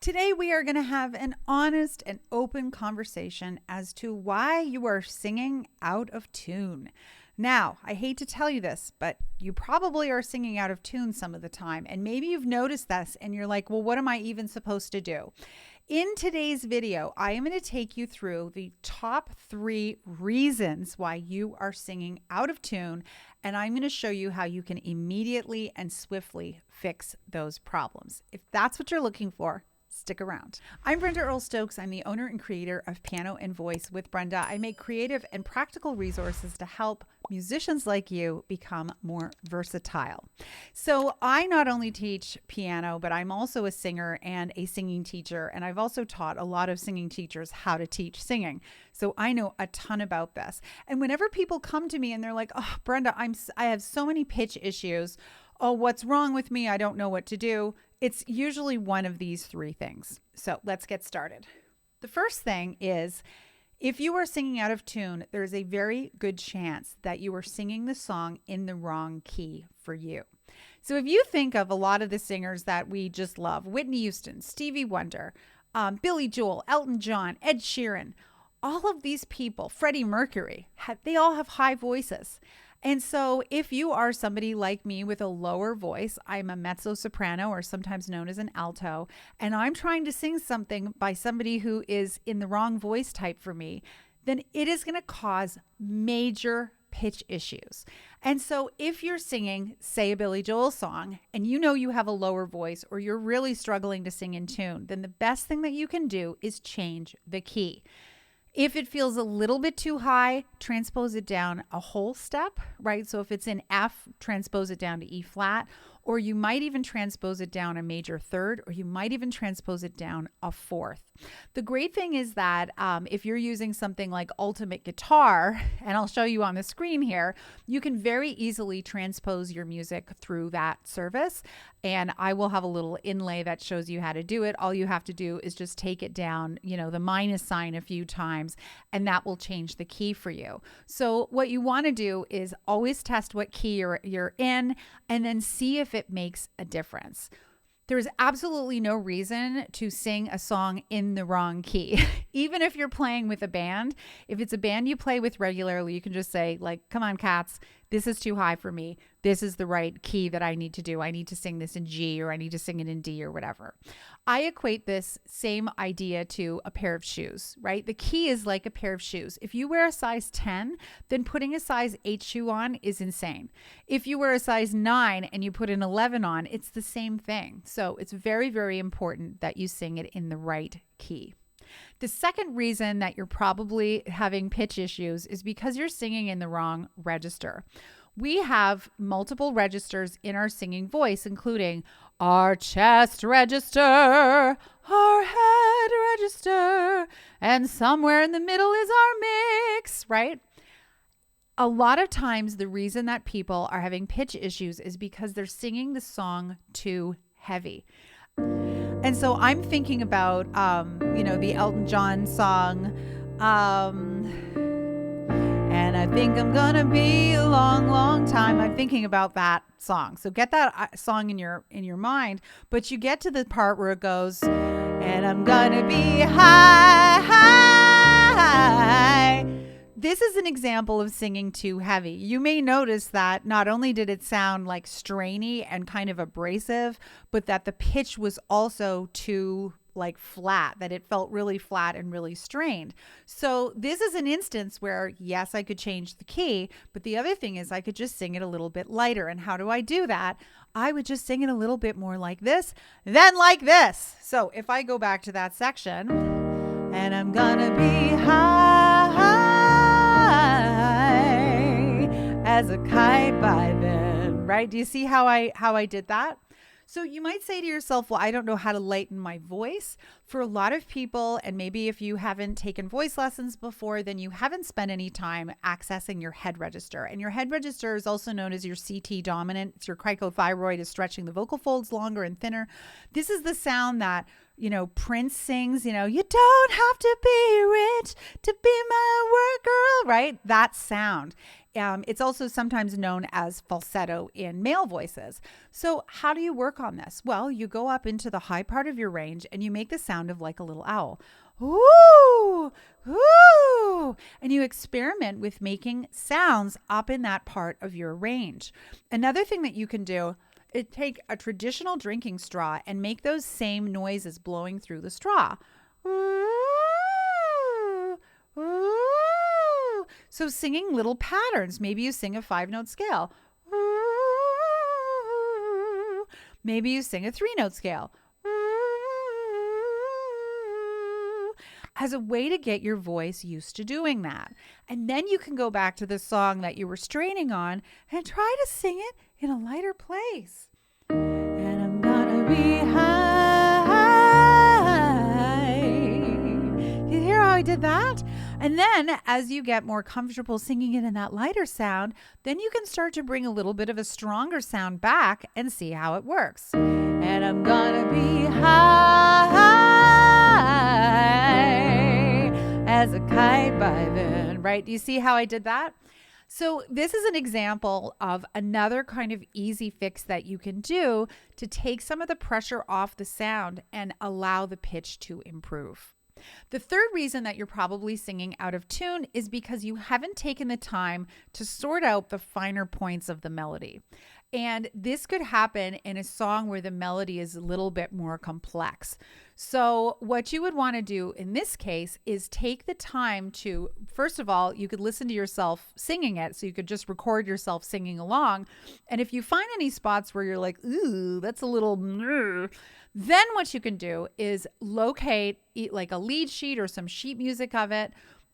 Today, we are going to have an honest and open conversation as to why you are singing out of tune. Now, I hate to tell you this, but you probably are singing out of tune some of the time. And maybe you've noticed this and you're like, well, what am I even supposed to do? In today's video, I am going to take you through the top 3 reasons why you are singing out of tune, and I'm going to show you how you can immediately and swiftly fix those problems. If that's what you're looking for, stick around. I'm Brenda Earl-Stokes. I'm the owner and creator of Piano and Voice with Brenda. I make creative and practical resources to help musicians like you become more versatile. So I not only teach piano, but I'm also a singer and a singing teacher. And I've also taught a lot of singing teachers how to teach singing. So I know a ton about this. And whenever people come to me and they're like, oh, Brenda, I have so many pitch issues. Oh, what's wrong with me? I don't know what to do. It's usually one of these 3 things. So let's get started. The first thing is, if you are singing out of tune, there's a very good chance that you are singing the song in the wrong key for you. So if you think of a lot of the singers that we just love, Whitney Houston, Stevie Wonder, Billy Joel, Elton John, Ed Sheeran, all of these people, Freddie Mercury, they all have high voices. And so if you are somebody like me with a lower voice, I'm a mezzo-soprano, or sometimes known as an alto, and I'm trying to sing something by somebody who is in the wrong voice type for me, then it is going to cause major pitch issues. And so if you're singing, say, a Billy Joel song, and you know you have a lower voice or you're really struggling to sing in tune, then the best thing that you can do is change the key. If it feels a little bit too high, transpose it down a whole step, right? So if it's in F, transpose it down to E flat, or you might even transpose it down a major third, or you might even transpose it down a fourth. The great thing is that if you're using something like Ultimate Guitar, and I'll show you on the screen here, you can very easily transpose your music through that service. And I will have a little inlay that shows you how to do it. All you have to do is just take it down, the minus sign a few times, and that will change the key for you. So what you want to do is always test what key you're in, and then see if it makes a difference. There's absolutely no reason to sing a song in the wrong key. Even if you're playing with a band, if it's a band you play with regularly, you can just say, like, come on, cats, this is too high for me. This is the right key that I need to do. I need to sing this in G, or I need to sing it in D, or whatever. I equate this same idea to a pair of shoes, right? The key is like a pair of shoes. If you wear a size 10, then putting a size 8 shoe on is insane. If you wear a size 9 and you put an 11 on, it's the same thing. So it's very, very important that you sing it in the right key. The second reason that you're probably having pitch issues is because you're singing in the wrong register. We have multiple registers in our singing voice, including our chest register, our head register, and somewhere in the middle is our mix, right? A lot of times, the reason that people are having pitch issues is because they're singing the song too heavy. And so I'm thinking about, the Elton John song, and I think I'm gonna be a long, long time. I'm thinking about that song. So get that song in your mind, but you get to the part where it goes, and I'm gonna be high, high. This is an example of singing too heavy. You may notice that not only did it sound like strainy and kind of abrasive, but that the pitch was also too flat, that it felt really flat and really strained. So this is an instance where, yes, I could change the key, but the other thing is I could just sing it a little bit lighter. And how do I do that? I would just sing it a little bit more like this, then like this. So if I go back to that section, and I'm gonna be high, high as a kite by then, right? Do you see how I did that? So you might say to yourself, well, I don't know how to lighten my voice. For a lot of people, and maybe if you haven't taken voice lessons before, then you haven't spent any time accessing your head register. And your head register is also known as your CT dominant. It's your cricothyroid is stretching the vocal folds longer and thinner. This is the sound that Prince sings, you don't have to be rich to be my work girl, right? That sound. It's also sometimes known as falsetto in male voices. So how do you work on this? Well, you go up into the high part of your range and you make the sound of like a little owl. Ooh, ooh. And you experiment with making sounds up in that part of your range. Another thing that you can do is take a traditional drinking straw and make those same noises blowing through the straw. Ooh, ooh. So singing little patterns. Maybe you sing a 5-note scale. Maybe you sing a 3-note scale. As a way to get your voice used to doing that. And then you can go back to the song that you were straining on and try to sing it in a lighter place. And I'm gonna be high. You hear how I did that? And then as you get more comfortable singing it in that lighter sound, then you can start to bring a little bit of a stronger sound back and see how it works. And I'm gonna be high as a kite by then, right? Do you see how I did that? So this is an example of another kind of easy fix that you can do to take some of the pressure off the sound and allow the pitch to improve. The third reason that you're probably singing out of tune is because you haven't taken the time to sort out the finer points of the melody. And this could happen in a song where the melody is a little bit more complex. So what you would want to do in this case is take the time to, first of all, you could listen to yourself singing it. So you could just record yourself singing along. And if you find any spots where you're like, ooh, that's a little, then what you can do is locate like a lead sheet or some sheet music of it.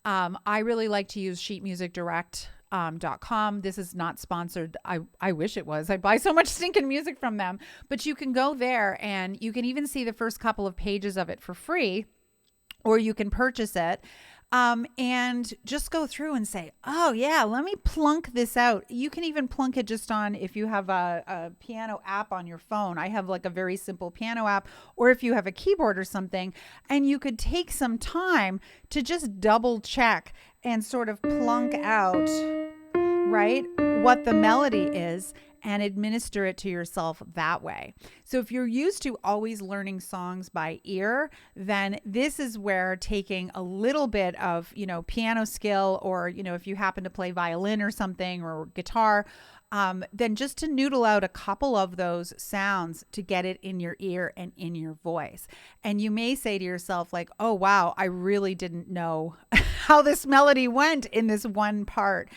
I really like to use sheetmusicdirect.com. This is not sponsored. I wish it was. I buy so much stinking music from them, but you can go there and you can even see the first couple of pages of it for free, or you can purchase it. And just go through and say, oh yeah, let me plunk this out. You can even plunk it just on, if you have a piano app on your phone. I have like a very simple piano app, or if you have a keyboard or something, and you could take some time to just double check and sort of plunk out, right, what the melody is, and administer it to yourself that way. So if you're used to always learning songs by ear, then this is where taking a little bit of, piano skill, or, if you happen to play violin or something, or guitar, then just to noodle out a couple of those sounds to get it in your ear and in your voice. And you may say to yourself like, oh, wow, I really didn't know how this melody went in this one part.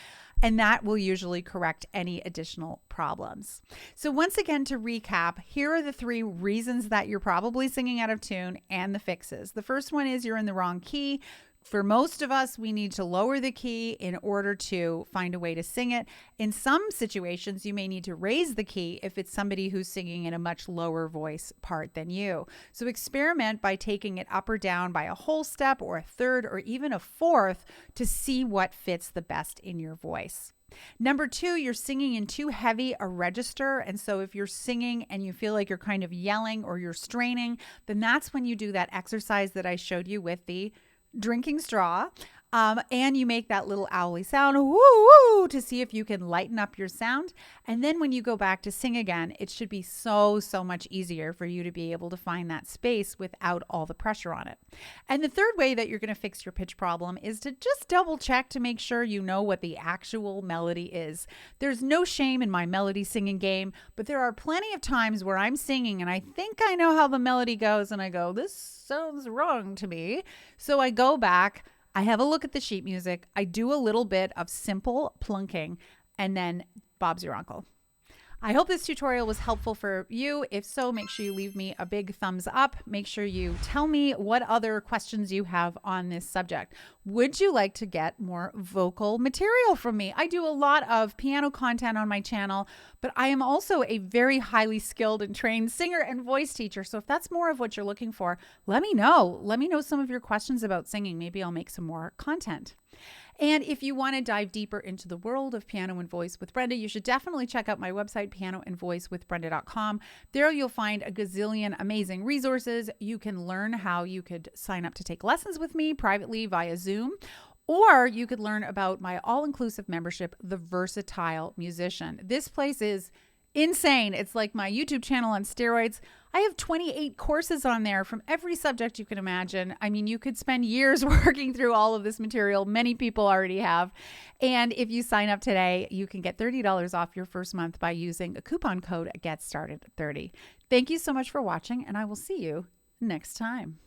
And that will usually correct any additional problems. So once again, to recap, here are the 3 reasons that you're probably singing out of tune and the fixes. The first one is you're in the wrong key. For most of us, we need to lower the key in order to find a way to sing it. In some situations, you may need to raise the key if it's somebody who's singing in a much lower voice part than you. So experiment by taking it up or down by a whole step or a third or even a fourth to see what fits the best in your voice. Number 2, you're singing in too heavy a register. And so if you're singing and you feel like you're kind of yelling or you're straining, then that's when you do that exercise that I showed you with the drinking straw, and you make that little owly sound, woo, woo, to see if you can lighten up your sound. And then when you go back to sing again, it should be so much easier for you to be able to find that space without all the pressure on it. And the third way that you're going to fix your pitch problem is to just double check to make sure you know what the actual melody is. There's no shame in my melody singing game, but there are plenty of times where I'm singing and I think I know how the melody goes and I go, this sounds wrong to me. So I go back, I have a look at the sheet music, I do a little bit of simple plunking, and then Bob's your uncle. I hope this tutorial was helpful for you. If so, make sure you leave me a big thumbs up. Make sure you tell me what other questions you have on this subject. Would you like to get more vocal material from me? I do a lot of piano content on my channel, but I am also a very highly skilled and trained singer and voice teacher. So if that's more of what you're looking for, let me know. Let me know some of your questions about singing. Maybe I'll make some more content. And if you want to dive deeper into the world of piano and voice with Brenda, you should definitely check out my website, pianoandvoicewithbrenda.com. There you'll find a gazillion amazing resources. You can learn how you could sign up to take lessons with me privately via Zoom, or you could learn about my all-inclusive membership, The Versatile Musician. This place is insane. It's like my YouTube channel on steroids. I have 28 courses on there from every subject you can imagine. I mean, you could spend years working through all of this material. Many people already have. And if you sign up today, you can get $30 off your first month by using a coupon code GETSTARTED30. Thank you so much for watching, and I will see you next time.